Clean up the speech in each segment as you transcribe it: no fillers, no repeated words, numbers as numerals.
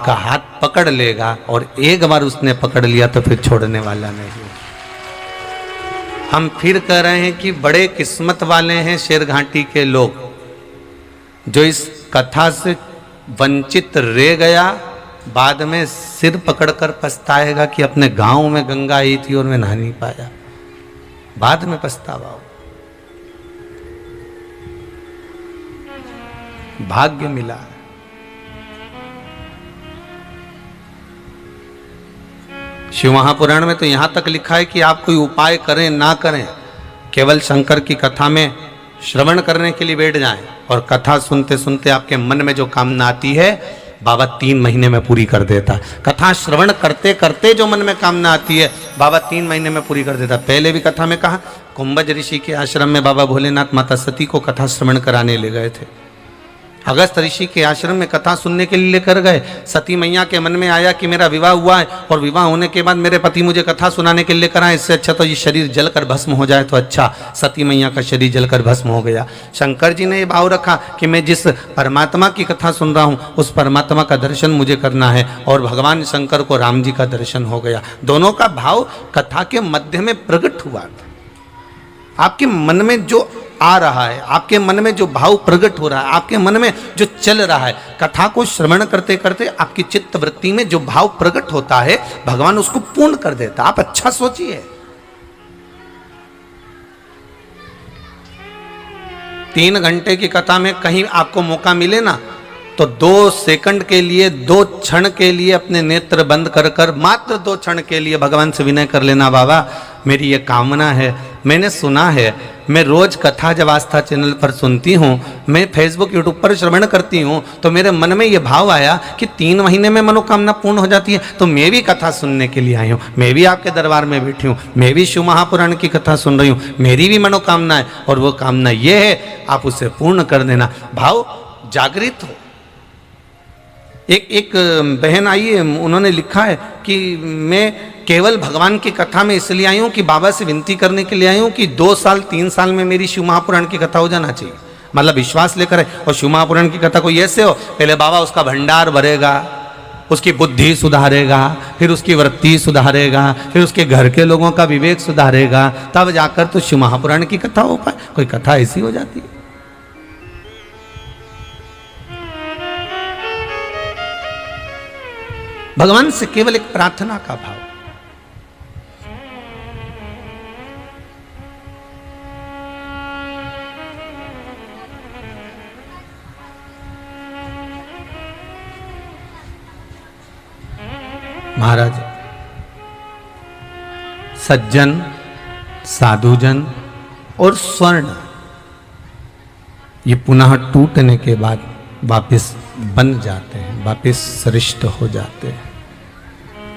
आपका हाथ पकड़ लेगा, और एक बार उसने पकड़ लिया तो फिर छोड़ने वाला नहीं। हम फिर कह रहे हैं कि बड़े किस्मत वाले हैं शेरघाटी के लोग, जो इस कथा से वंचित रह गया, बाद में सिर पकड़कर पछताएगा कि अपने गांव में गंगा आई थी और मैं नहा नहीं पाया, बाद में पछतावा हो। भाग्य मिला। शिव महापुराण में तो यहां तक लिखा है कि आप कोई उपाय करें ना करें, केवल शंकर की कथा में श्रवण करने के लिए बैठ जाएं, और कथा सुनते सुनते आपके मन में जो कामना आती है बाबा 3 महीने में पूरी कर देता। कथा श्रवण करते करते जो मन में कामना आती है बाबा 3 महीने में पूरी कर देता। पहले भी कथा में कहा, कुंभज ऋषि के आश्रम में बाबा भोलेनाथ माता सती को कथा श्रवण कराने ले गए थे। अगस्त ऋषि के आश्रम में कथा सुनने के लिए लेकर गए। सती मैया के मन में आया कि मेरा विवाह हुआ है, और विवाह होने के बाद मेरे पति मुझे कथा सुनाने के लिए लेकर आए, इससे अच्छा तो ये शरीर जलकर भस्म हो जाए तो अच्छा। सती मैया का शरीर जलकर भस्म हो गया। शंकर जी ने ये भाव रखा कि मैं जिस परमात्मा की कथा सुन रहा हूँ उस परमात्मा का दर्शन मुझे करना है, और भगवान शंकर को राम जी का दर्शन हो गया। दोनों का भाव कथा के मध्य में प्रकट हुआ था। आपके मन में जो आ रहा है, आपके मन में जो भाव प्रकट हो रहा है, आपके मन में जो चल रहा है, कथा को श्रवण करते करते आपकी चित्त वृत्ति में जो भाव प्रकट होता है भगवान उसको पूर्ण कर देता। आप अच्छा सोचिए, 3 घंटे की कथा में कहीं आपको मौका मिले ना तो 2 सेकंड के लिए, 2 क्षण के लिए अपने नेत्र बंद कर कर, मात्र 2 क्षण के लिए भगवान से विनय कर लेना, बाबा मेरी ये कामना है, मैंने सुना है, मैं रोज कथा जब आस्था चैनल पर सुनती हूँ, मैं फेसबुक यूट्यूब पर श्रवण करती हूँ, तो मेरे मन में ये भाव आया कि 3 महीने में मनोकामना पूर्ण हो जाती है, तो मैं भी कथा सुनने के लिए आई हूँ, मैं भी आपके दरबार में बैठी हूँ, मैं भी शिव महापुराण की कथा सुन रही हूँ, मेरी भी मनोकामना है, और वो कामना ये है, आप उसे पूर्ण कर देना। भाव जागृत हो। एक बहन आई है, उन्होंने लिखा है कि मैं केवल भगवान की कथा में इसलिए आई हूँ कि बाबा से विनती करने के लिए आई हूँ कि 2 साल 3 साल में मेरी शिव महापुराण की कथा हो जाना चाहिए। मतलब विश्वास लेकर है, और शिव महापुराण की कथा कोई ऐसे हो, पहले बाबा उसका भंडार भरेगा, उसकी बुद्धि सुधारेगा, फिर उसकी वृत्ति सुधारेगा, फिर उसके घर के लोगों का विवेक सुधारेगा, तब जाकर तो शिव महापुराण की कथा हो पाए। कोई कथा ऐसी हो जाती है। भगवान से केवल एक प्रार्थना का भाव। महाराज, सज्जन, साधुजन और स्वर्ण ये पुनः टूटने के बाद वापस बन जाते हैं, वापस सृष्ट हो जाते हैं।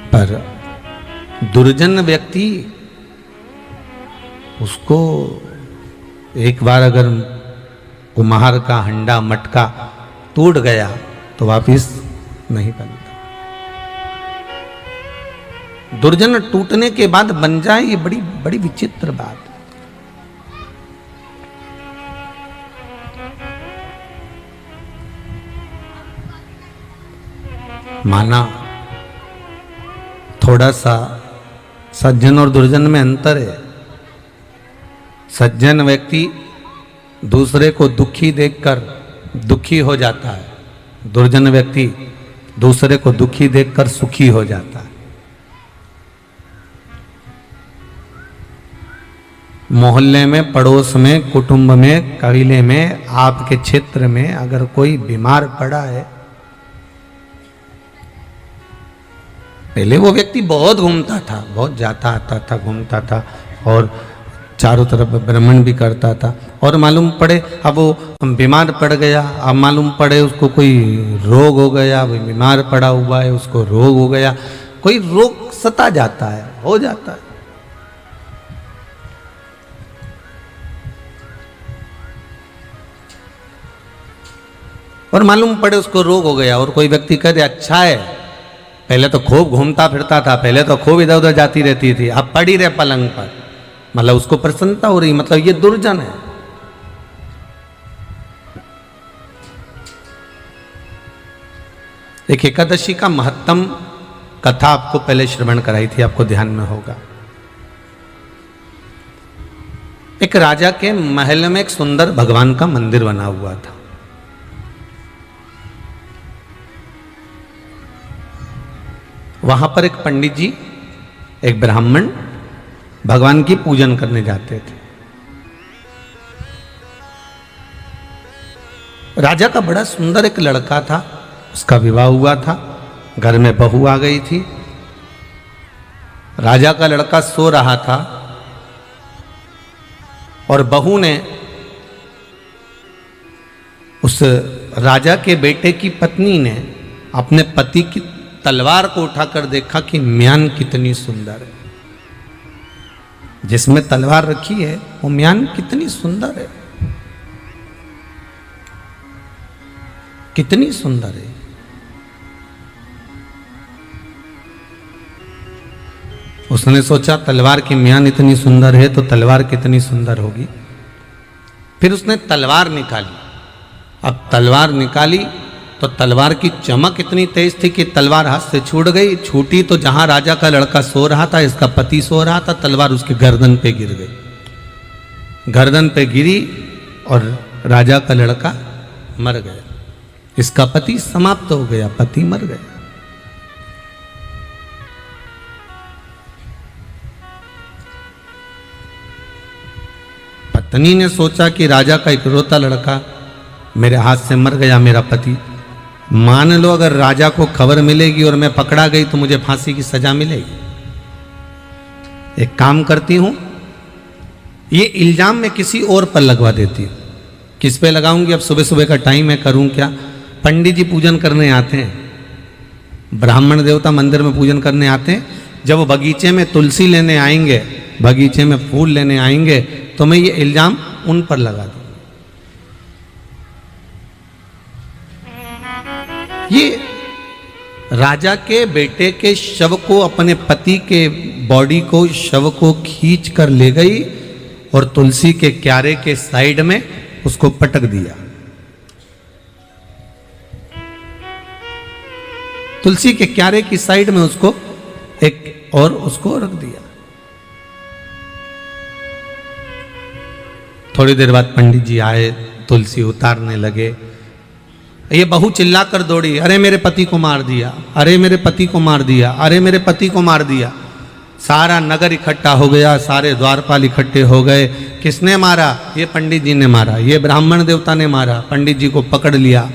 पर दुर्जन व्यक्ति, उसको एक बार अगर कुम्हार का हंडा मटका टूट गया तो वापस नहीं बनता। दुर्जन टूटने के बाद बन जाए, ये बड़ी बड़ी विचित्र बात। माना थोड़ा सा सज्जन और दुर्जन में अंतर है। सज्जन व्यक्ति दूसरे को दुखी देखकर दुखी हो जाता है, दुर्जन व्यक्ति दूसरे को दुखी देखकर सुखी हो जाता है। मोहल्ले में, पड़ोस में, कुटुंब में, कबीले में, आपके क्षेत्र में अगर कोई बीमार पड़ा है, पहले वो व्यक्ति बहुत घूमता था, बहुत जाता आता था, घूमता था और चारों तरफ भ्रमण भी करता था, और मालूम पड़े अब वो बीमार पड़ गया, अब मालूम पड़े उसको कोई रोग हो गया, वो बीमार पड़ा हुआ है, उसको रोग हो गया, कोई रोग सता जाता है, हो जाता है। और मालूम पड़े उसको रोग हो गया और कोई व्यक्ति कह दे अच्छा है, पहले तो खूब घूमता फिरता था, पहले तो खूब इधर उधर जाती रहती थी, अब पड़ी रहे पलंग पर, मतलब उसको प्रसन्नता हो रही, मतलब ये दुर्जन है। एक एकादशी का महत्तम कथा आपको पहले श्रवण कराई थी, आपको ध्यान में होगा। एक राजा के महल में एक सुंदर भगवान का मंदिर बना हुआ था। वहां पर एक पंडित जी, एक ब्राह्मण भगवान की पूजन करने जाते थे। राजा का बड़ा सुंदर एक लड़का था, उसका विवाह हुआ था, घर में बहू आ गई थी। राजा का लड़का सो रहा था और बहू ने उस राजा के बेटे की पत्नी ने अपने पति की तलवार को उठाकर देखा कि म्यान कितनी सुंदर है। जिसमें तलवार रखी है वो म्यान कितनी सुंदर है, कितनी सुंदर है। उसने सोचा तलवार की म्यान इतनी सुंदर है तो तलवार कितनी सुंदर होगी। फिर उसने तलवार निकाली। अब तलवार निकाली तो तलवार की चमक इतनी तेज थी कि तलवार हाथ से छूट गई। छूटी तो जहां राजा का लड़का सो रहा था, इसका पति सो रहा था, तलवार उसके गर्दन पे गिर गई। गर्दन पे गिरी और राजा का लड़का मर गया। इसका पति समाप्त हो गया, पति मर गया। पत्नी ने सोचा कि राजा का इकलौता लड़का मेरे हाथ से मर गया, मेरा पति। मान लो अगर राजा को खबर मिलेगी और मैं पकड़ा गई तो मुझे फांसी की सजा मिलेगी। एक काम करती हूं, ये इल्जाम मैं किसी और पर लगवा देती हूं। किस पे लगाऊंगी? अब सुबह सुबह का टाइम है, करूं क्या? पंडित जी पूजन करने आते हैं, ब्राह्मण देवता मंदिर में पूजन करने आते हैं। जब वो बगीचे में तुलसी लेने आएंगे, बगीचे में फूल लेने आएंगे, तो मैं ये इल्जाम उन पर लगा दूं। ये राजा के बेटे के शव को, अपने पति के बॉडी को, शव को खींच कर ले गई और तुलसी के क्यारे के साइड में उसको पटक दिया। तुलसी के क्यारे की साइड में उसको एक और उसको रख दिया। थोड़ी देर बाद पंडित जी आए, तुलसी उतारने लगे। ये बहू चिल्ला कर दौड़ी, अरे मेरे पति को मार दिया, अरे मेरे पति को मार दिया, अरे मेरे पति को मार दिया। सारा नगर इकट्ठा हो गया, सारे द्वारपाल इकट्ठे हो गए। किसने मारा? ये पंडित जी ने मारा, ये ब्राह्मण देवता ने मारा। पंडित जी को पकड़ लिया।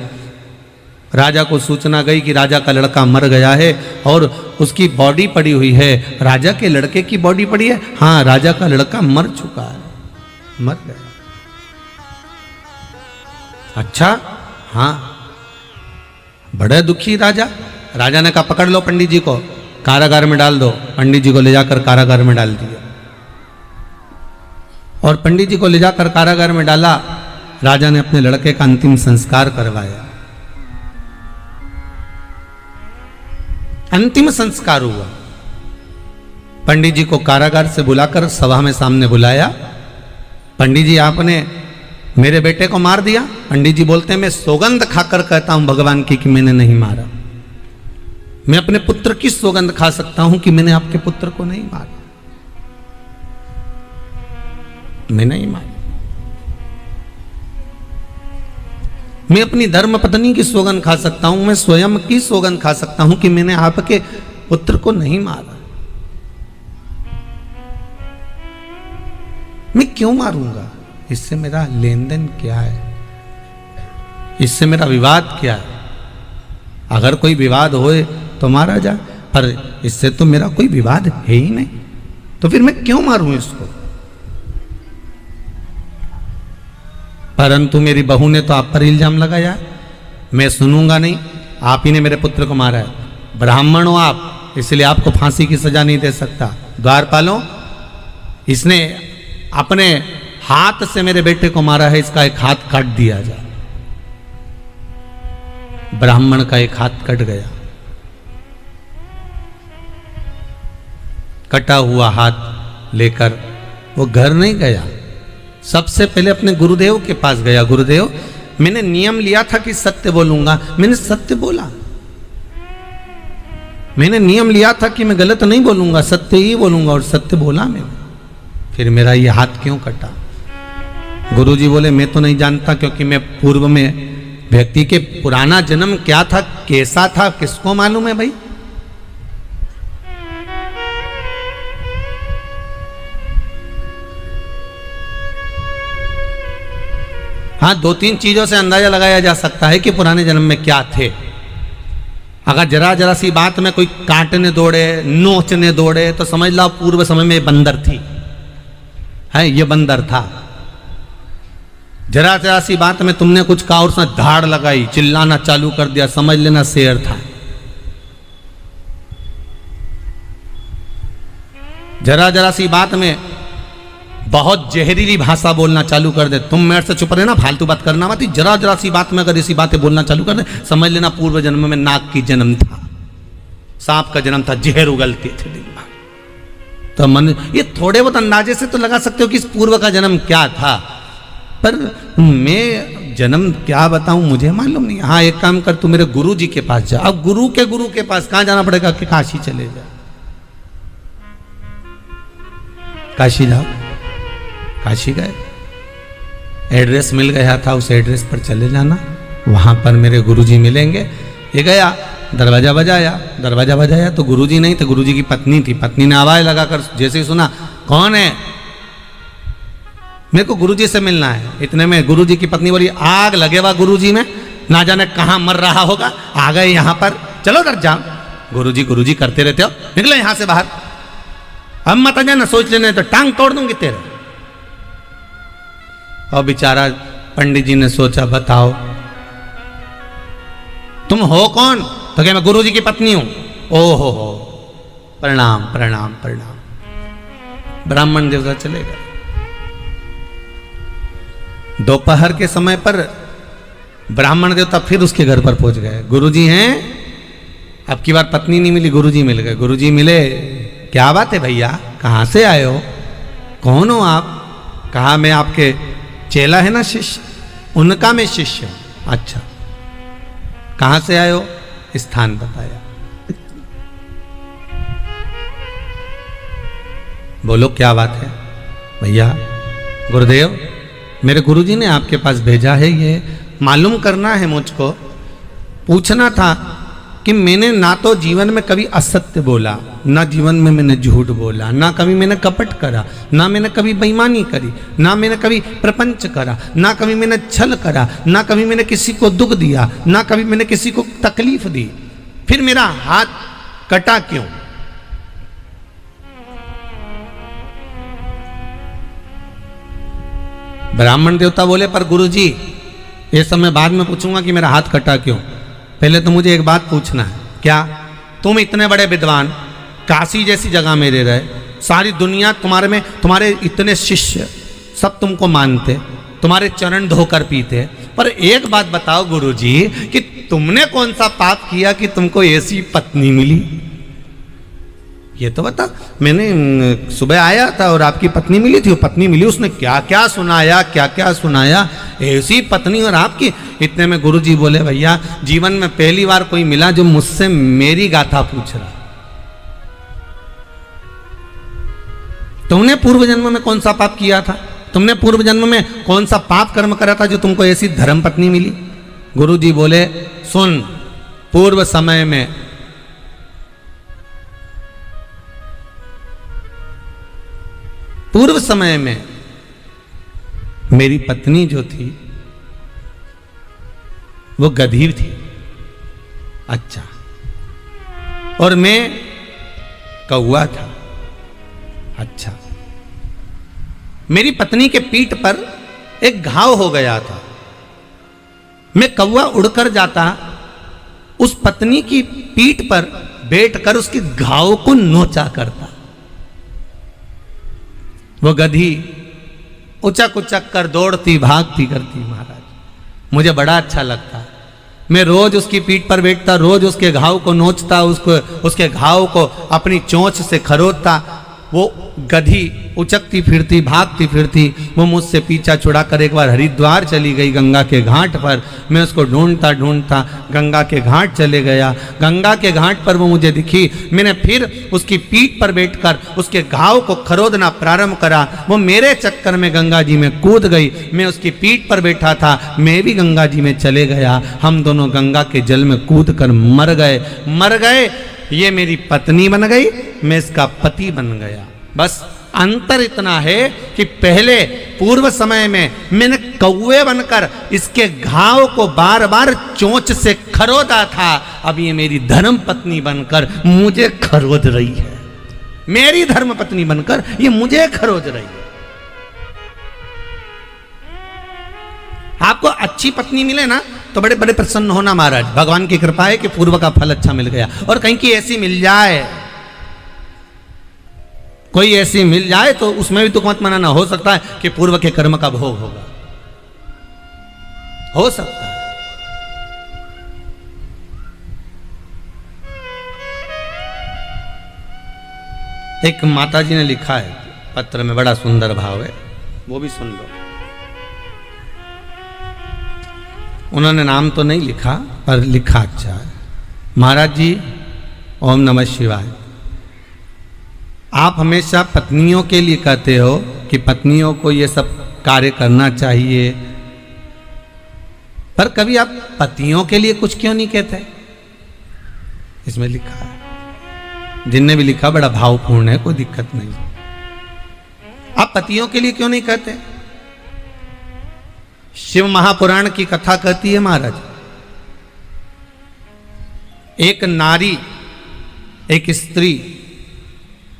राजा को सूचना गई कि राजा का लड़का मर गया है और उसकी बॉडी पड़ी हुई है। राजा के लड़के की बॉडी पड़ी है? हाँ, राजा का लड़का मर चुका है, मर गया। अच्छा, हाँ। बड़ा दुखी राजा। राजा ने कहा पकड़ लो पंडित जी को, कारागार में डाल दो। पंडित जी को ले जाकर कारागार में डाल दिया और पंडित जी को ले जाकर कारागार में डाला। राजा ने अपने लड़के का अंतिम संस्कार करवाया। अंतिम संस्कार हुआ। पंडित जी को कारागार से बुलाकर सभा में सामने बुलाया। पंडित जी, आपने मेरे बेटे को मार दिया। पंडित जी बोलते हैं, मैं सौगंध खाकर कहता हूं भगवान की कि मैंने नहीं मारा। मैं अपने पुत्र की सौगंध खा सकता हूं कि मैंने आपके पुत्र को नहीं मारा, मैं नहीं मारा। मैं अपनी धर्म पत्नी की सौगंध खा सकता हूं, मैं स्वयं की सौगंध खा सकता हूं कि मैंने आपके पुत्र को नहीं मारा। मैं क्यों मारूंगा? इससे मेरा लेन देन क्या है? इससे मेरा विवाद क्या है? अगर कोई विवाद होए तो मारा जाए, पर इससे तो मेरा कोई विवाद है ही नहीं, तो फिर मैं क्यों मारूं इसको? परंतु मेरी बहू ने तो आप पर इल्जाम लगाया, मैं सुनूंगा नहीं। आप ही ने मेरे पुत्र को मारा है, ब्राह्मण हो आप, इसलिए आपको फांसी की सजा नहीं दे सकता। द्वारपालों, इसने अपने हाथ से मेरे बेटे को मारा है, इसका एक हाथ काट दिया जाए। ब्राह्मण का एक हाथ कट गया। कटा हुआ हाथ लेकर वो घर नहीं गया, सबसे पहले अपने गुरुदेव के पास गया। गुरुदेव, मैंने नियम लिया था कि सत्य बोलूंगा, मैंने सत्य बोला, मैंने नियम लिया था कि मैं गलत नहीं बोलूंगा, सत्य ही बोलूंगा, और सत्य बोला मैंने। फिर मेरा ये हाथ क्यों कटा? गुरुजी बोले मैं तो नहीं जानता, क्योंकि मैं पूर्व में व्यक्ति के पुराना जन्म क्या था, कैसा था, किसको मालूम है भाई। हाँ, 2-3 चीजों से अंदाजा लगाया जा सकता है कि पुराने जन्म में क्या थे। अगर जरा जरा सी बात में कोई काटने दौड़े, नोचने दौड़े, तो समझ लो पूर्व समय में बंदर थी, है ये बंदर था। जरा जरा सी बात में तुमने कुछ कहा और उसने धाड़ लगाई, चिल्लाना चालू कर दिया, समझ लेना शेर था। जरा जरा सी बात में बहुत जहरीली भाषा बोलना चालू कर दे, तुम मेरे से चुप रहना, फालतू बात करना मत। जरा जरा सी बात में अगर ऐसी बातें बोलना चालू कर दे, समझ लेना पूर्व जन्म में नाग की जन्म था, सांप का जन्म था, जहर उगलती थी दिन भर। तो मन ये थोड़े बहुत अंदाजे से तो लगा सकते हो कि इस पूर्व का जन्म क्या था, पर मैं जन्म क्या बताऊं, मुझे मालूम नहीं। हाँ, एक काम कर, तू मेरे गुरु जी के पास जा। अब गुरु के पास कहां जाना पड़ेगा कि काशी चले जा, काशी जाओ। काशी गए, एड्रेस मिल गया था, उस एड्रेस पर चले जाना, वहां पर मेरे गुरुजी मिलेंगे। ये गया, दरवाजा बजाया तो गुरुजी नहीं थे, गुरुजी की पत्नी थी। पत्नी ने आवाज लगाकर जैसे ही सुना, कौन है, मेरे को गुरुजी से मिलना है। इतने में गुरुजी की पत्नी बोली, आग लगेगा गुरुजी में, ना जाने कहां मर रहा होगा, आ गए यहां पर, चलो दर जाओ। गुरुजी करते रहते हो, निकलो यहां से बाहर, अब मत आ जाना, सोच लेने तो टांग तोड़ दूंगी तेरे। और बेचारा पंडित जी ने सोचा, बताओ तुम हो कौन? तो क्या मैं गुरुजी की पत्नी हूं। ओहो हो, प्रणाम प्रणाम प्रणाम। ब्राह्मण देवता चले गए। दोपहर के समय पर ब्राह्मण देवता फिर उसके घर पर पहुंच गए। गुरुजी हैं, अब की बार पत्नी नहीं मिली, गुरुजी मिल गए। गुरुजी मिले, क्या बात है भैया, कहां से आए हो, कौन हो आप? कहा मैं आपके चेला है ना, शिष्य, उनका मैं शिष्य हूं। अच्छा, कहां से आए हो? स्थान बताया। बोलो क्या बात है? भैया गुरुदेव, मेरे गुरुजी ने आपके पास भेजा है, ये मालूम करना है मुझको, पूछना था कि मैंने ना तो जीवन में कभी असत्य बोला, ना जीवन में मैंने झूठ बोला, ना कभी मैंने कपट करा, ना मैंने कभी बेईमानी करी, ना मैंने कभी प्रपंच करा, ना कभी मैंने छल करा, ना कभी मैंने किसी को दुख दिया, ना कभी मैंने किसी को तकलीफ दी। फिर मेरा हाथ कटा क्यों? ब्राह्मण देवता बोले, पर गुरुजी ये सब मैं बाद में पूछूंगा कि मेरा हाथ कटा क्यों, पहले तो मुझे एक बात पूछना है। क्या? तुम इतने बड़े विद्वान, काशी जैसी जगह में रह रहे, सारी दुनिया तुम्हारे में, तुम्हारे इतने शिष्य सब तुमको मानते, तुम्हारे चरण धोकर पीते, पर एक बात बताओ गुरुजी कि तुमने कौन सा पाप किया कि तुमको ऐसी पत्नी मिली? ये तो बता। मैंने सुबह आया था और आपकी पत्नी मिली थी, वो पत्नी मिली, उसने क्या क्या सुनाया, ऐसी पत्नी और आपकी। इतने में गुरुजी बोले, भैया जीवन में पहली बार कोई मिला जो मुझसे मेरी गाथा पूछ रहा। तुमने पूर्व जन्म में कौन सा पाप किया था? तुमने पूर्व जन्म में कौन सा पाप कर्म करा था जो तुमको ऐसी धर्म पत्नी मिली? गुरुजी बोले, सुन, पूर्व समय में मेरी पत्नी जो थी वो गधी थी। अच्छा, और मैं कौवा था। अच्छा, मेरी पत्नी के पीठ पर एक घाव हो गया था, मैं कौवा उड़कर जाता, उस पत्नी की पीठ पर बैठकर उसके घाव को नोचा करता। वो गधी उचक उचक कर दौड़ती भागती करती महाराज, मुझे बड़ा अच्छा लगता। मैं रोज उसकी पीठ पर बैठता, रोज उसके घाव को नोचता, उसके घाव को अपनी चोंच से खरोदता। वो गधी उचकती फिरती भागती फिरती वो मुझसे पीछा छुड़ा कर एक बार हरिद्वार चली गई गंगा के घाट पर। मैं उसको ढूंढता ढूंढता गंगा के घाट चले गया। गंगा के घाट पर वो मुझे दिखी। मैंने फिर उसकी पीठ पर बैठकर उसके घाव को खरोदना प्रारंभ करा। वो मेरे चक्कर में गंगा जी में कूद गई। मैं उसकी पीठ पर बैठा था, मैं भी गंगा जी में चले गया। हम दोनों गंगा के जल में कूद कर मर गए। ये मेरी पत्नी बन गई, मैं इसका पति बन गया। बस अंतर इतना है कि पहले पूर्व समय में मैंने कौवे बनकर इसके घाव को बार बार चोंच से खरोदा था। अब ये मेरी धर्म पत्नी बनकर मुझे खरोद रही है। मेरी धर्म पत्नी बनकर ये मुझे खरोद रही है। आपको अच्छी पत्नी मिले ना तो बड़े बड़े प्रसन्न होना महाराज। भगवान की कृपा है कि पूर्व का फल अच्छा मिल गया। और कहीं की ऐसी मिल जाए, कोई ऐसी मिल जाए तो उसमें भी दुख मत मनाना। हो सकता है कि पूर्व के कर्म का भोग होगा, हो सकता है। एक माता जी ने लिखा है पत्र में, बड़ा सुंदर भाव है, वो भी सुन लो। उन्होंने नाम तो नहीं लिखा पर लिखा अच्छा है। महाराज जी ओम नमः शिवाय। आप हमेशा पत्नियों के लिए कहते हो कि पत्नियों को ये सब कार्य करना चाहिए, पर कभी आप पतियों के लिए कुछ क्यों नहीं कहते? इसमें लिखा है, जिनने भी लिखा बड़ा भावपूर्ण है, कोई दिक्कत नहीं। आप पतियों के लिए क्यों नहीं कहते? शिव महापुराण की कथा कहती है महाराज, एक नारी, एक स्त्री,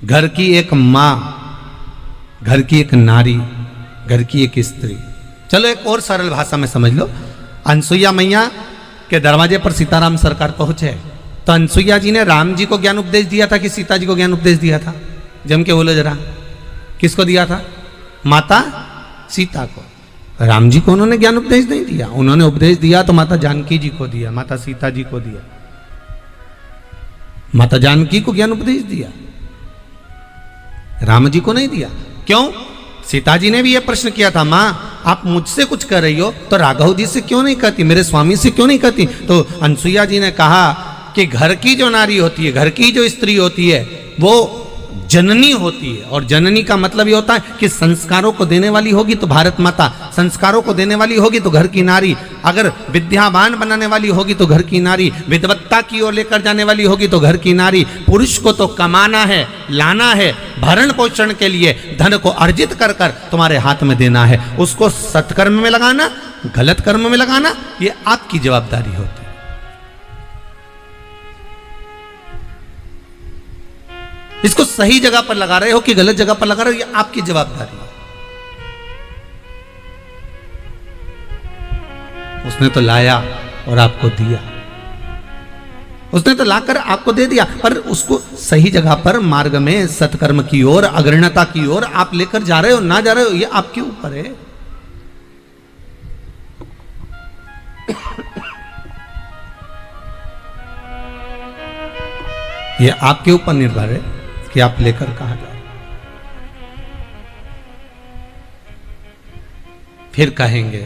घर की एक मां, घर की एक नारी, घर की एक स्त्री। चलो एक और सरल भाषा में समझ लो। अनसुईया मैया के दरवाजे पर सीताराम सरकार पहुंचे तो अनसुईया जी ने राम जी को ज्ञान उपदेश दिया था कि सीता जी को ज्ञान उपदेश दिया था? जम के बोलो जरा, किसको दिया था? माता सीता को। राम जी को उन्होंने ज्ञान उपदेश नहीं दिया। उन्होंने उपदेश दिया तो माता जानकी जी को दिया, माता सीता जी को दिया। माता जानकी को ज्ञान उपदेश दिया, राम जी को नहीं दिया। क्यों? सीता जी ने भी यह प्रश्न किया था, मां आप मुझसे कुछ कर रही हो तो राघव जी से क्यों नहीं कहती, मेरे स्वामी से क्यों नहीं कहती? तो अनसुईया जी ने कहा कि घर की जो नारी होती है, घर की जो स्त्री होती है, वो जननी होती है। और जननी का मतलब ये होता है कि संस्कारों को देने वाली होगी तो भारत माता, संस्कारों को देने वाली होगी तो घर की नारी, अगर विद्यावान बनाने वाली होगी तो घर की नारी, विद्वत्ता की ओर लेकर जाने वाली होगी तो घर की नारी। पुरुष को तो कमाना है, लाना है, भरण पोषण के लिए धन को अर्जित कर कर तुम्हारे हाथ में देना है। उसको सत्कर्म में लगाना, गलत कर्म में लगाना, ये आपकी जवाबदारी होती है। इसको सही जगह पर लगा रहे हो कि गलत जगह पर लगा रहे हो, ये आपकी जवाबदारी है। उसने तो लाया और आपको दिया, उसने तो लाकर आपको दे दिया, पर उसको सही जगह पर, मार्ग में, सत्कर्म की ओर, अग्रणता की ओर आप लेकर जा रहे हो ना जा रहे हो, ये आपके ऊपर है। ये आपके ऊपर निर्भर है कि आप लेकर कहां जाओ। फिर कहेंगे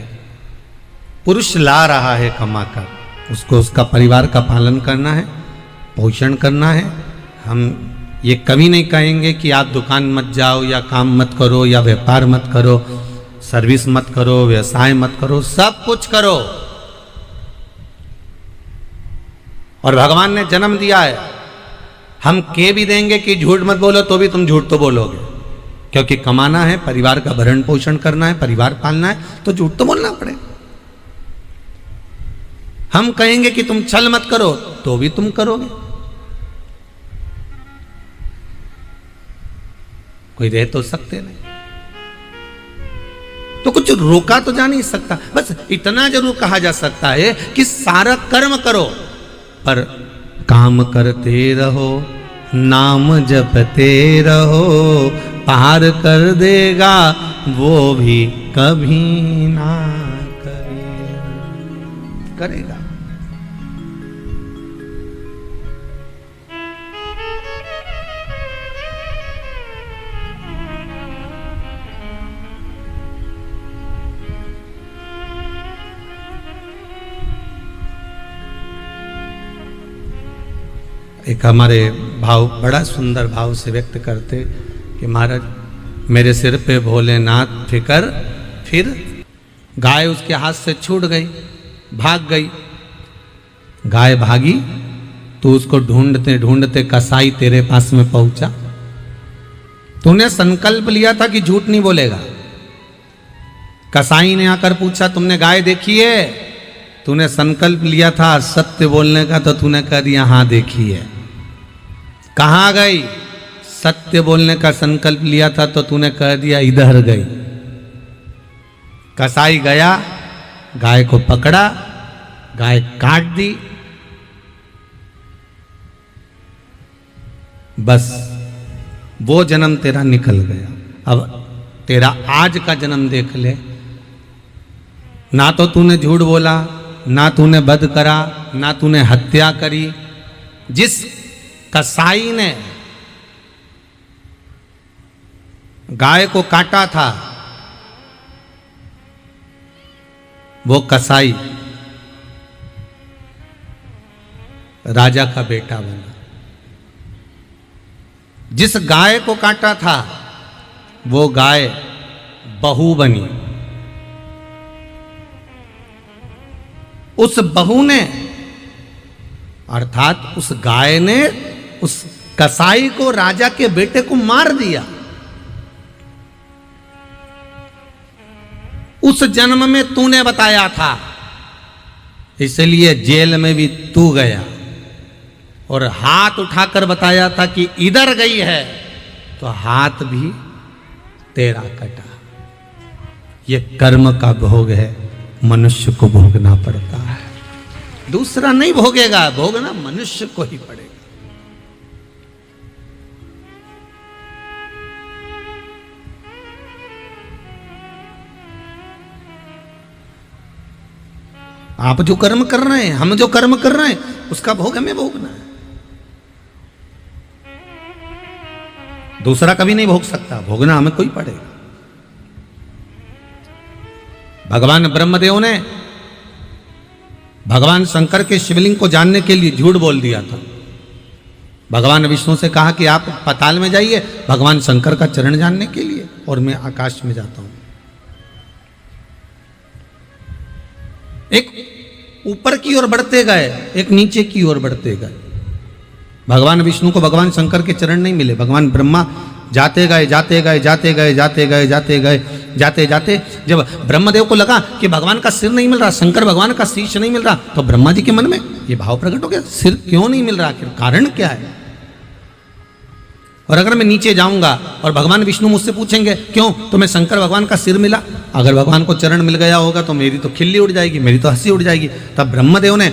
पुरुष ला रहा है कमाकर, उसको उसका परिवार का पालन करना है, पोषण करना है। हम ये कभी नहीं कहेंगे कि आप दुकान मत जाओ या काम मत करो या व्यापार मत करो, सर्विस मत करो, व्यवसाय मत करो, सब कुछ करो। और भगवान ने जन्म दिया है, हम कह भी देंगे कि झूठ मत बोलो तो भी तुम झूठ तो बोलोगे, क्योंकि कमाना है, परिवार का भरण पोषण करना है, परिवार पालना है, तो झूठ तो बोलना पड़ेगा। हम कहेंगे कि तुम छल मत करो तो भी तुम करोगे। कोई रह तो सकते नहीं, तो कुछ रोका तो जा नहीं सकता। बस इतना जरूर कहा जा सकता है कि सारा कर्म करो, पर काम करते रहो, नाम जपते रहो, पार कर देगा वो भी कभी ना करेगा। एक हमारे भाव बड़ा सुंदर भाव से व्यक्त करते कि महाराज मेरे सिर पे भोलेनाथ फिकर, फिर गाय उसके हाथ से छूट गई, भाग गई। गाय भागी तो उसको ढूंढते ढूंढते कसाई तेरे पास में पहुंचा। तूने संकल्प लिया था कि झूठ नहीं बोलेगा। कसाई ने आकर पूछा तुमने गाय देखी है? तूने संकल्प लिया था सत्य बोलने का, तो तूने कह दिया हाँ देखी है। कहाँ गई? सत्य बोलने का संकल्प लिया था तो तूने कह दिया इधर गई। कसाई गया, गाय को पकड़ा, गाय काट दी, बस वो जन्म तेरा निकल गया। अब तेरा आज का जन्म देख ले। ना तो तूने झूठ बोला, ना तूने वध करा, ना तूने हत्या करी। जिस कसाई ने गाय को काटा था वो कसाई राजा का बेटा बना। जिस गाय को काटा था वो गाय बहू बनी। उस बहू ने अर्थात उस गाय ने उस कसाई को, राजा के बेटे को मार दिया। उस जन्म में तूने बताया था, इसलिए जेल में भी तू गया और हाथ उठाकर बताया था कि इधर गई है, तो हाथ भी तेरा कटा। ये कर्म का भोग है, मनुष्य को भोगना पड़ता है। दूसरा नहीं भोगेगा, भोगना मनुष्य को ही पड़ेगा। आप जो कर्म कर रहे हैं, हम जो कर्म कर रहे हैं, उसका भोग हमें भोगना है। दूसरा कभी नहीं भोग सकता, भोगना हमें कोई पड़ेगा। भगवान ब्रह्मदेव ने भगवान शंकर के शिवलिंग को जानने के लिए झूठ बोल दिया था। भगवान विष्णु से कहा कि आप पाताल में जाइए भगवान शंकर का चरण जानने के लिए, और मैं आकाश में जाता हूं। एक ऊपर की ओर बढ़ते गए, एक नीचे की ओर बढ़ते गए। भगवान विष्णु को भगवान शंकर के चरण नहीं मिले। भगवान ब्रह्मा जाते गए, जाते गए, जाते गए, जाते गए, जाते गए, जाते जाते जब ब्रह्मदेव को लगा कि भगवान का सिर नहीं मिल रहा, शंकर भगवान का शीश नहीं मिल रहा, तो ब्रह्मा जी के मन में ये भाव प्रकट हो गया, सिर क्यों नहीं मिल रहा, कारण क्या है? और अगर मैं नीचे जाऊंगा और भगवान विष्णु मुझसे पूछेंगे क्यों, तो मैं शंकर भगवान का सिर मिला, अगर भगवान को चरण मिल गया होगा तो मेरी तो खिल्ली उड़ जाएगी, मेरी तो हंसी उड़ जाएगी। तब ब्रह्मदेव ने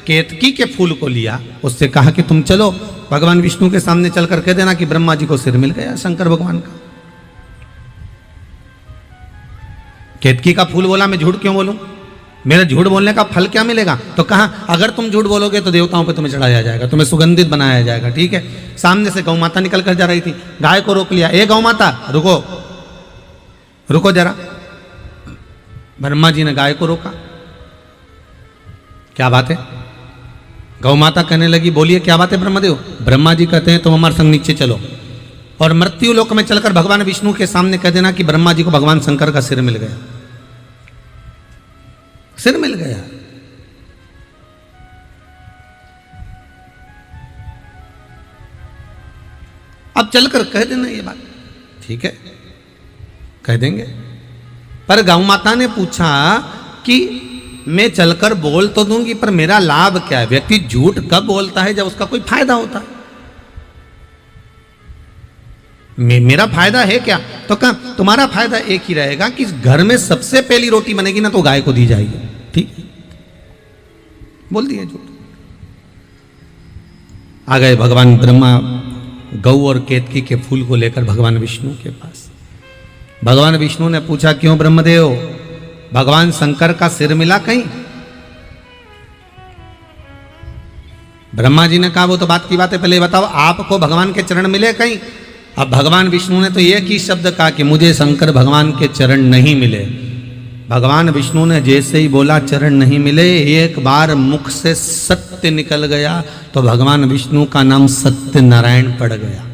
केतकी के फूल को लिया, उससे कहा कि तुम चलो भगवान विष्णु के सामने चलकर कह देना कि ब्रह्मा जी को सिर मिल गया शंकर भगवान का। केतकी का फूल बोला मैं झूठ क्यों बोलूं, मेरे झूठ बोलने का फल क्या मिलेगा? तो कहा अगर तुम झूठ बोलोगे तो देवताओं पे तुम्हें चढ़ाया जाएगा, तुम्हें सुगंधित बनाया जाएगा। ठीक है। सामने से गौ माता निकल कर जा रही थी, गाय को रोक लिया, ए गौ माता रुको, रुको जरा। ब्रह्मा जी ने गाय को रोका। क्या बात है? गौ माता कहने लगी बोलिए क्या बात है ब्रह्मदेव? ब्रह्मा जी कहते हैं तुम हमारे संग नीचे चलो और मृत्यु लोक में चलकर भगवान विष्णु के सामने कह देना कि ब्रह्मा जी को भगवान शंकर का सिर मिल गया, सिर मिल गया। अब चलकर कह देना ये बात, ठीक है, कह देंगे। पर गौ माता ने पूछा कि मैं चलकर बोल तो दूंगी पर मेरा लाभ क्या है? व्यक्ति झूठ कब बोलता है? जब उसका कोई फायदा होता है। मेरा फायदा है क्या? तो कहा तुम्हारा फायदा एक ही रहेगा कि घर में सबसे पहली रोटी बनेगी ना तो गाय को दी जाएगी। ठीक है, बोल दिया झूठ। आ गए भगवान ब्रह्मा गौ और केतकी के फूल को लेकर भगवान विष्णु के पास। भगवान विष्णु ने पूछा क्यों ब्रह्मदेव, भगवान शंकर का सिर मिला कहीं? ब्रह्मा जी ने कहा वो तो बात की बात है, पहले बताओ आपको भगवान के चरण मिले कहीं? अब भगवान विष्णु ने तो एक ही शब्द कहा कि मुझे शंकर भगवान के चरण नहीं मिले। भगवान विष्णु ने जैसे ही बोला चरण नहीं मिले, एक बार मुख से सत्य निकल गया तो भगवान विष्णु का नाम सत्यनारायण पड़ गया।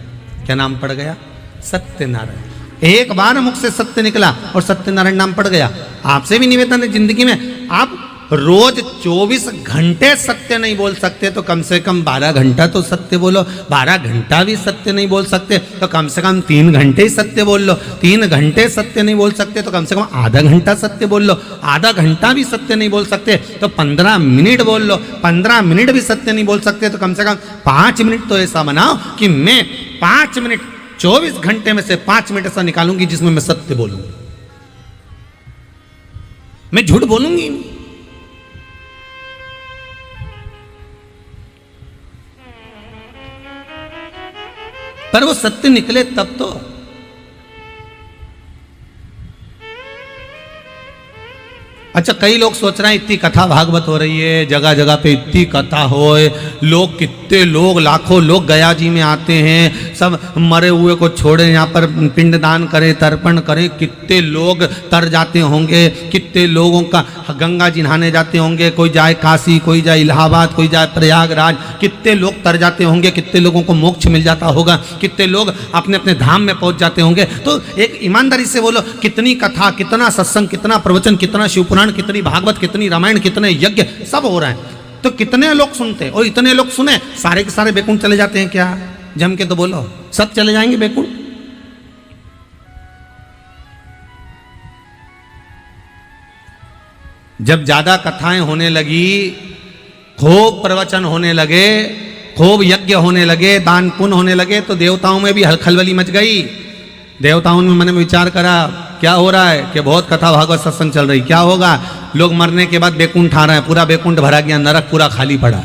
क्या नाम पड़ गया? सत्यनारायण। एक बार मुख से सत्य निकला और सत्यनारायण नाम पड़ गया। आपसे भी निवेदन है, जिंदगी में आप रोज 24 घंटे सत्य नहीं बोल सकते तो कम से कम 12 घंटा तो सत्य बोलो। 12 घंटा भी सत्य नहीं बोल सकते तो कम से कम 3 घंटे ही सत्य बोल लो। 3 घंटे सत्य नहीं बोल सकते तो कम से कम आधा घंटा सत्य बोल लो। आधा घंटा भी सत्य नहीं बोल सकते तो 15 मिनट बोल लो। 15 मिनट भी सत्य नहीं बोल सकते तो कम से कम 5 मिनट तो ऐसा बनाओ कि मैं 5 मिनट 24 घंटे में से 5 मिनट ऐसा निकालूंगी जिसमें मैं सत्य बोलूंगी, मैं झूठ बोलूंगी नहीं। पर वो सत्य निकले तब तो। अच्छा, कई लोग सोच रहे हैं इतनी कथा भागवत हो रही है, जगह जगह पे इतनी कथा हो, लोग कितने लोग लाखों लोग गया जी में आते हैं, सब मरे हुए को छोड़े यहाँ पर पिंडदान करें, तर्पण करें। कितने लोग तर जाते होंगे, कितने लोगों का गंगा जी नहाने जाते होंगे, कोई जाए काशी, कोई जाए इलाहाबाद, कोई जाए प्रयागराज, कितने लोग तर जाते होंगे, कितने लोगों को मोक्ष मिल जाता होगा, कितने लोग अपने अपने धाम में पहुंच जाते होंगे। तो एक ईमानदारी से बोलो, कितनी कथा, कितना सत्संग, कितना प्रवचन, कितना शिवपुराण, कितनी भागवत, कितनी रामायण, कितने यज्ञ सब हो रहे हैं, तो कितने लोग सुनते? और इतने लोग सुने सारे के सारे बैकुंठ चले जाते हैं क्या? जम के तो बोलो, सब चले जाएंगे बैकुंठ? जब ज्यादा कथाएं होने लगी, खूब प्रवचन होने लगे, खूब यज्ञ होने लगे, दान पुण्य होने लगे, तो देवताओं में भी खलबली मच गई। देवताओं ने मन में विचार करा, क्या हो रहा है कि बहुत कथा भागवत सत्संग चल रही, क्या होगा? लोग मरने के बाद बैकुंठ आ रहे हैं, पूरा बैकुंठ भरा गया, नरक पूरा खाली पड़ा।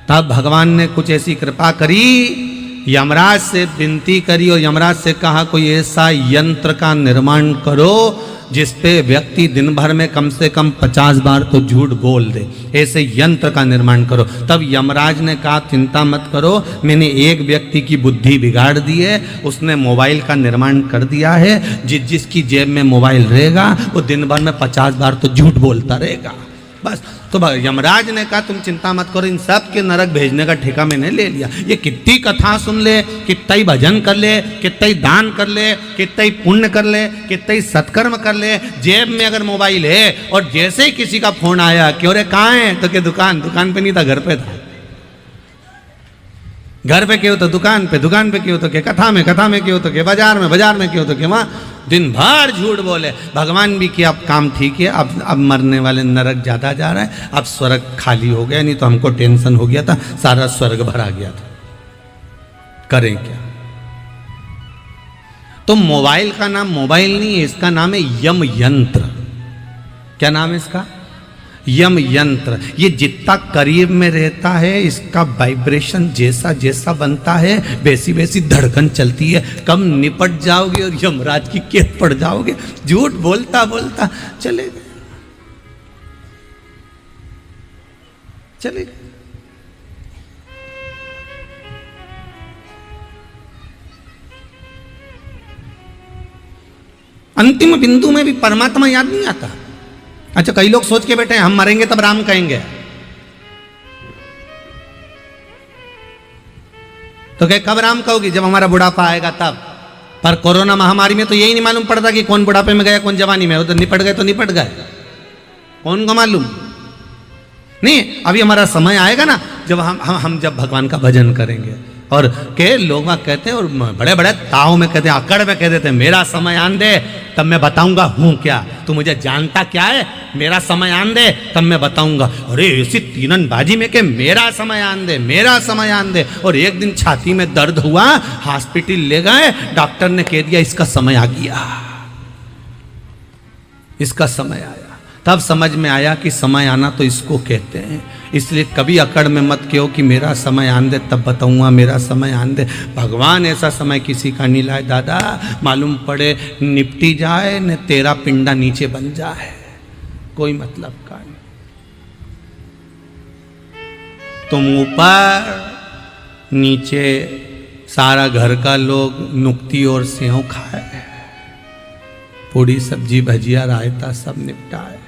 तब भगवान ने कुछ ऐसी कृपा करी, यमराज से विनती करी और यमराज से कहा कोई ऐसा यंत्र का निर्माण करो जिसपे व्यक्ति दिन भर में कम से कम 50 बार तो झूठ बोल दे, ऐसे यंत्र का निर्माण करो। तब यमराज ने कहा चिंता मत करो, मैंने एक व्यक्ति की बुद्धि बिगाड़ दी है, उसने मोबाइल का निर्माण कर दिया है, जिसकी जेब में मोबाइल रहेगा वो दिन भर में 50 बार तो झूठ बोलता रहेगा। बस, तो यमराज ने कहा तुम चिंता मत करो, इन सब के नरक भेजने का ठेका मैंने ले लिया। ये कितनी कथा सुन ले, कितना ही भजन कर ले, कितना ही दान कर ले, कितना ही पुण्य कर ले, कितना ही सत्कर्म कर ले, जेब में अगर मोबाइल है और जैसे ही किसी का फोन आया कि अरे कहाँ है, तो क्या दुकान पे नहीं था, घर पे था। घर पे क्यों? तो दुकान पे क्यों? तो क्या कथा में क्यों? तो क्या बाजार में क्यों? तो क्या वहाँ दिन भर झूठ बोले। भगवान भी किया अब काम ठीक है, अब मरने वाले नरक ज़्यादा जा रहा है, अब स्वर्ग खाली हो गया, नहीं तो हमको टेंशन हो गया था, सारा स्वर्ग भरा गया था, करें क्या? तो मोबाइल का नाम मोबाइल नहीं है, इसका नाम है यम यंत्र। क्या नाम है इसका? यम यंत्र। ये जितना करीब में रहता है, इसका वाइब्रेशन जैसा जैसा बनता है वैसी वैसी धड़कन चलती है, कम निपट जाओगे और यमराज की कैद पड़ जाओगे। झूठ बोलता बोलता चले गए। अंतिम बिंदु में भी परमात्मा याद नहीं आता। अच्छा, कई लोग सोच के बैठे हैं हम मरेंगे तब राम कहेंगे, तो क्या कब राम कहोगी? जब हमारा बुढ़ापा आएगा तब। पर कोरोना महामारी में तो यही नहीं मालूम पड़ता कि कौन बुढ़ापे में गया कौन जवानी में, वो तो निपट गए तो निपट गए, कौन को मालूम? नहीं, अभी हमारा समय आएगा ना जब हम जब भगवान का भजन करेंगे और के लोग कहते हैं और बड़े बड़े ताव में कहते हैं, अकड़ में कह देते हैं मेरा समय आन दे तब मैं बताऊंगा हूं क्या, तू मुझे जानता क्या है, मेरा समय आन दे तब मैं बताऊंगा। अरे ऐसी तीननबाजी में के मेरा समय आन दे, मेरा समय आन दे। और एक दिन छाती में दर्द हुआ, हॉस्पिटल ले गए, डॉक्टर ने कह दिया इसका समय आ गया, इसका समय आया। तब समझ में आया कि समय आना तो इसको कहते हैं। इसलिए कभी अकड़ में मत कहो कि मेरा समय आन दे तब बताऊंगा, मेरा समय आन दे। भगवान ऐसा समय किसी का नहीं लाए दादा, मालूम पड़े निपटी जाए न तेरा पिंडा नीचे बन जाए, कोई मतलब का नहीं। तुम ऊपर नीचे सारा घर का लोग नुक्ती और सेव खाए, पूड़ी सब्जी भजिया रायता सब निपटा है,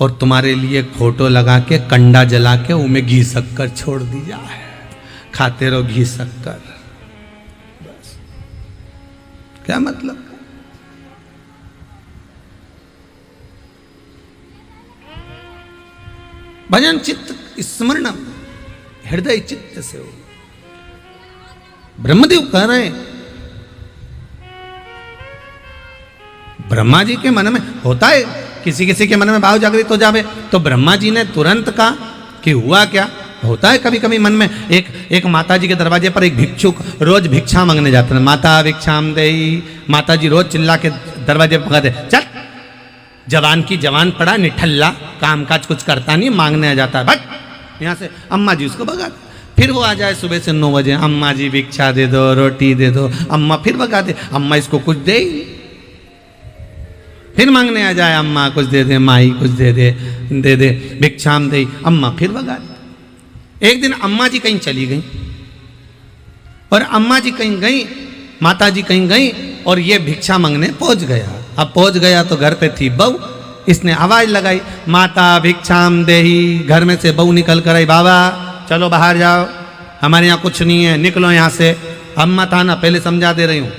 और तुम्हारे लिए एक फोटो लगा के कंडा जला के उनमें घी शक्कर छोड़ दिया है, खाते रहो घी शक्कर। बस क्या मतलब? भजन चित्त स्मरण हृदय चित्त से हो। ब्रह्मदेव कह रहे हैं, ब्रह्मा जी के मन में होता है, किसी किसी के मन में भाव जागृत हो जावे, तो ब्रह्मा जी ने तुरंत कहा कि हुआ क्या? होता है कभी कभी मन में। एक माता जी के दरवाजे पर एक भिक्षुक रोज भिक्षा मांगने जाते हैं, माता भिक्षाम देई। माता जी रोज चिल्ला के दरवाजे पर कहते, चल जवान की जवान पड़ा निठल्ला, काम काज कुछ करता नहीं, मांगने आ जाता है, भट यहाँ से। अम्मा जी उसको भगा दे, फिर वो आ जाए सुबह से 9 बजे, अम्मा जी भिक्षा दे दो, रोटी दे दो, अम्मा फिर भगा दे, अम्मा इसको कुछ दे ही। फिर मांगने आ जाए, अम्मा कुछ दे दे, माई कुछ दे दे भिक्षाम दे, अम्मा फिर भगा दे। एक दिन अम्मा जी कहीं चली गई, और अम्मा जी कहीं गई, माता जी कहीं गई, और ये भिक्षा मांगने पहुंच गया। अब पहुंच गया तो घर पे थी बहू, इसने आवाज लगाई, माता भिक्षाम देही। घर में से बहू निकल कर आई, बाबा चलो बाहर जाओ, हमारे यहाँ कुछ नहीं है, निकलो यहाँ से। अम्मा था ना, पहले समझा दे रही हूँ।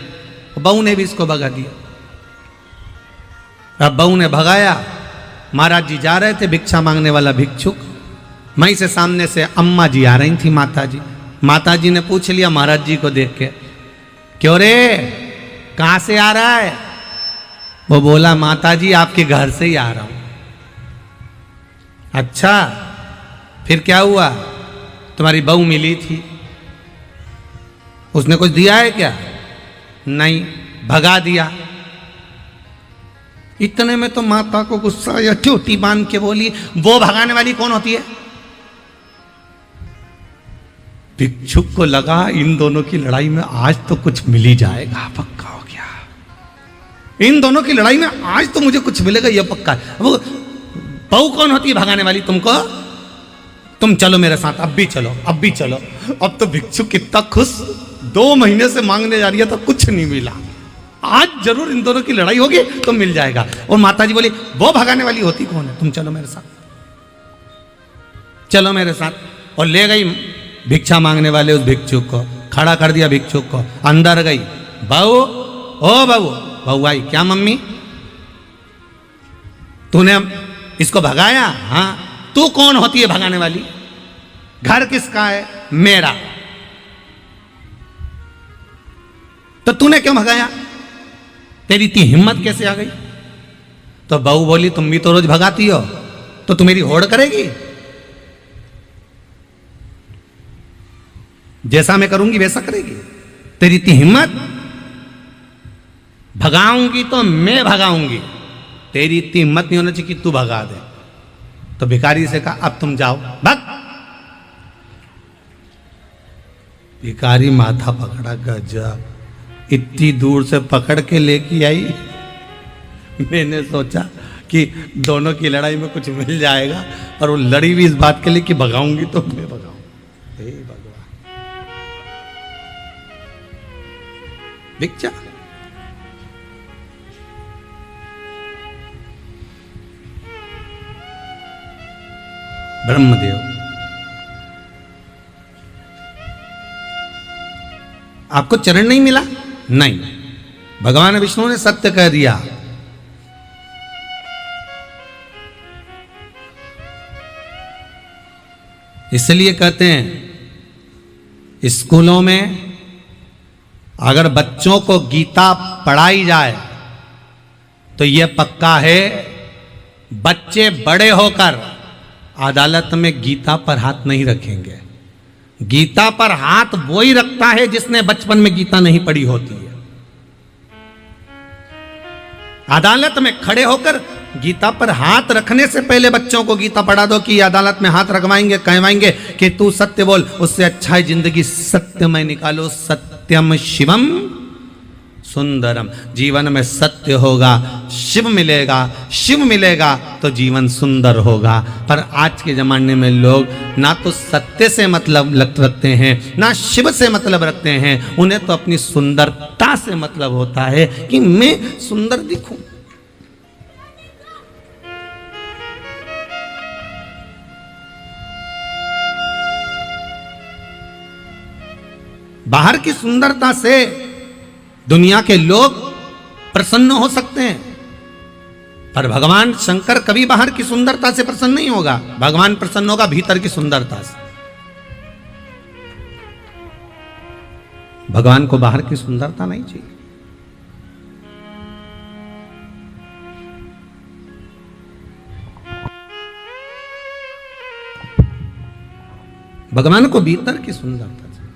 बहू ने भी इसको भगा दिया। अब बहू ने भगाया, महाराज जी जा रहे थे, भिक्षा मांगने वाला भिक्षुक, वहीं से सामने से अम्मा जी आ रही थी, माता जी ने पूछ लिया महाराज जी को देख के, क्यों रे कहाँ से आ रहा है? वो बोला, माता जी आपके घर से ही आ रहा हूं। अच्छा फिर क्या हुआ? तुम्हारी बहू मिली थी, उसने कुछ दिया है क्या? नहीं, भगा दिया। इतने में तो माता को गुस्सा या चोटी बांध के बोली, वो भगाने वाली कौन होती है? भिक्षुक को लगा इन दोनों की लड़ाई में आज तो कुछ मिल ही जाएगा, पक्का हो गया। इन दोनों की लड़ाई में आज तो मुझे कुछ मिलेगा, यह पक्का है। वो बहू कौन होती है भगाने वाली तुमको? तुम चलो मेरे साथ, अब भी चलो, अब भी चलो। अब तो भिक्षुक कितना खुश, 2 महीने से मांगने जा रही है तो कुछ नहीं मिला, आज जरूर इन दोनों की लड़ाई होगी तो मिल जाएगा। और माता जी बोली, वो भगाने वाली होती कौन है? तुम चलो मेरे साथ, चलो मेरे साथ। और ले गई भिक्षा मांगने वाले उस भिक्षुक को, खड़ा कर दिया भिक्षुक को, अंदर गई। बहू, ओ बहू, बहू आई, क्या मम्मी तूने इसको भगाया? हाँ। तू कौन होती है भगाने वाली? घर किसका है? मेरा। तो तूने क्यों भगाया? तेरी इतनी हिम्मत कैसे आ गई? तो बहू बोली, तुम भी तो रोज भगाती हो, तो तू मेरी होड़ करेगी? जैसा मैं करूंगी वैसा करेगी? तेरी इतनी हिम्मत? भगाऊंगी तो मैं भगाऊंगी, तेरी इतनी हिम्मत नहीं होना चाहिए कि तू भगा दे। तो भिखारी से कहा, अब तुम जाओ, भग। भिखारी माथा पकड़ा, गजब, इतनी दूर से पकड़ के लेके आई। मैंने सोचा कि दोनों की लड़ाई में कुछ मिल जाएगा, और वो लड़ी भी इस बात के लिए कि भगाऊंगी तो मैं भगाऊं। हे भगवान, भिक्षा। ब्रह्मदेव, आपको चरण नहीं मिला? नहीं, भगवान विष्णु ने सत्य कह दिया। इसलिए कहते हैं स्कूलों में अगर बच्चों को गीता पढ़ाई जाए तो यह पक्का है, बच्चे बड़े होकर अदालत में गीता पर हाथ नहीं रखेंगे। गीता पर हाथ वो ही रखता है जिसने बचपन में गीता नहीं पढ़ी होती है। अदालत में खड़े होकर गीता पर हाथ रखने से पहले बच्चों को गीता पढ़ा दो कि अदालत में हाथ रखवाएंगे, कहवाएंगे कि तू सत्य बोल, उससे अच्छा है जिंदगी सत्यमय निकालो। सत्यम शिवम सुंदरम, जीवन में सत्य होगा, शिव मिलेगा, शिव मिलेगा तो जीवन सुंदर होगा। पर आज के जमाने में लोग ना तो सत्य से मतलब रखते हैं, ना शिव से मतलब रखते हैं। उन्हें तो अपनी सुंदरता से मतलब होता है कि मैं सुंदर दिखूं, बाहर की सुंदरता से दुनिया के लोग प्रसन्न हो सकते हैं, पर भगवान शंकर कभी बाहर की सुंदरता से प्रसन्न नहीं होगा। भगवान प्रसन्न होगा भीतर की सुंदरता से। भगवान को बाहर की सुंदरता नहीं चाहिए। भगवान को भीतर की सुंदरता चाहिए।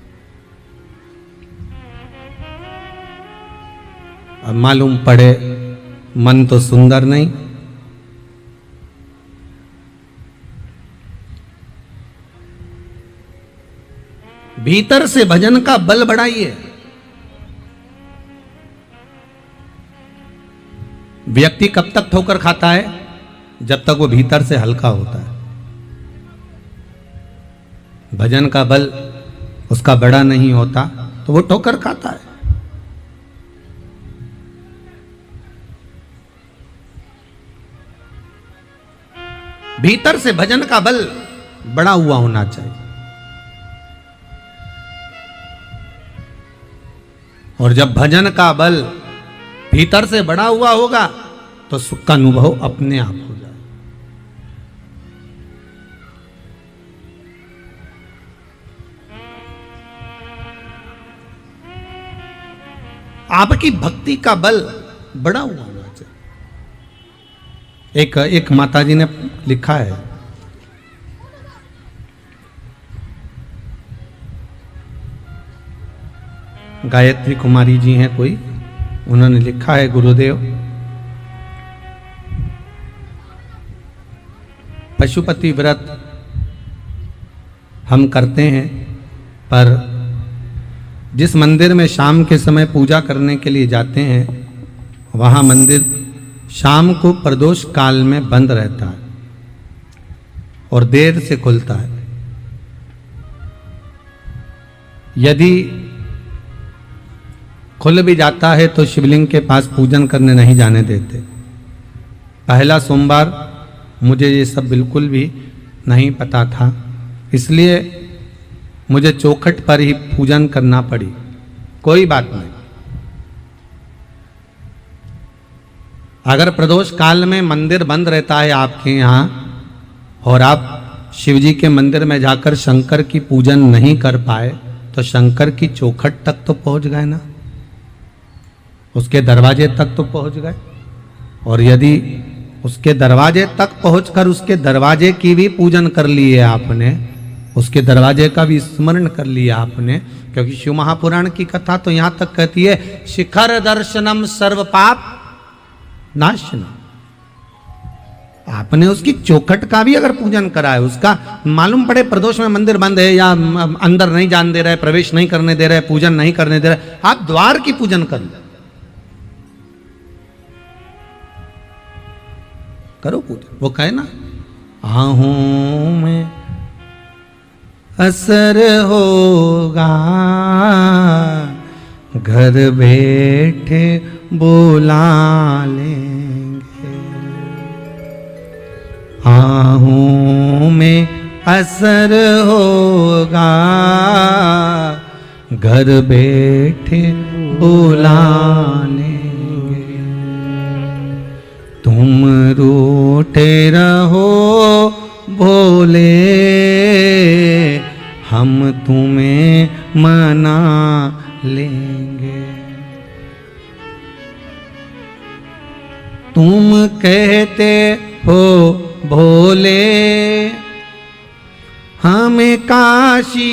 अब मालूम पड़े मन तो सुंदर नहीं, भीतर से भजन का बल बढ़ाइए। व्यक्ति कब तक ठोकर खाता है? जब तक वो भीतर से हल्का होता है। भजन का बल उसका बड़ा नहीं होता तो वो ठोकर खाता है। भीतर से भजन का बल बड़ा हुआ होना चाहिए। और जब भजन का बल भीतर से बड़ा हुआ होगा तो सुख का अनुभव अपने आप हो जाए। आपकी भक्ति का बल बड़ा हुआ होना चाहिए। एक माताजी ने लिखा है, गायत्री कुमारी जी हैं कोई, उन्होंने लिखा है, गुरुदेव पशुपति व्रत हम करते हैं, पर जिस मंदिर में शाम के समय पूजा करने के लिए जाते हैं वहां मंदिर शाम को प्रदोष काल में बंद रहता है और देर से खुलता है। यदि खुल भी जाता है तो शिवलिंग के पास पूजन करने नहीं जाने देते। पहला सोमवार मुझे ये सब बिल्कुल भी नहीं पता था, इसलिए मुझे चौखट पर ही पूजन करना पड़ी। कोई बात नहीं, अगर प्रदोष काल में मंदिर बंद रहता है आपके यहाँ और आप शिवजी के मंदिर में जाकर शंकर की पूजन नहीं कर पाए तो शंकर की चौखट तक तो पहुंच गए ना, उसके दरवाजे तक तो पहुंच गए। और यदि उसके दरवाजे तक पहुंचकर उसके दरवाजे की भी पूजन कर लिए आपने, उसके दरवाजे का भी स्मरण कर लिया आपने, क्योंकि शिव महापुराण की कथा तो यहां तक कहती है, शिखर दर्शनम सर्व पाप नाशनम। आपने उसकी चौखट का भी अगर पूजन करा है, उसका मालूम पड़े प्रदोष में मंदिर बंद है या अंदर नहीं जाने दे रहा है, प्रवेश नहीं करने दे रहा है, पूजन नहीं करने दे रहा है, आप द्वार की पूजन कर लो, करो पूजन। वो कहे ना, आहूं में असर होगा, घर बैठे बुला लेंगे। आहूं में असर होगा, घर बैठे बुला लेंगे। तुम रूठे रहो भोले, हम तुम्हें मना लेंगे। तुम कहते हो भोले हमें काशी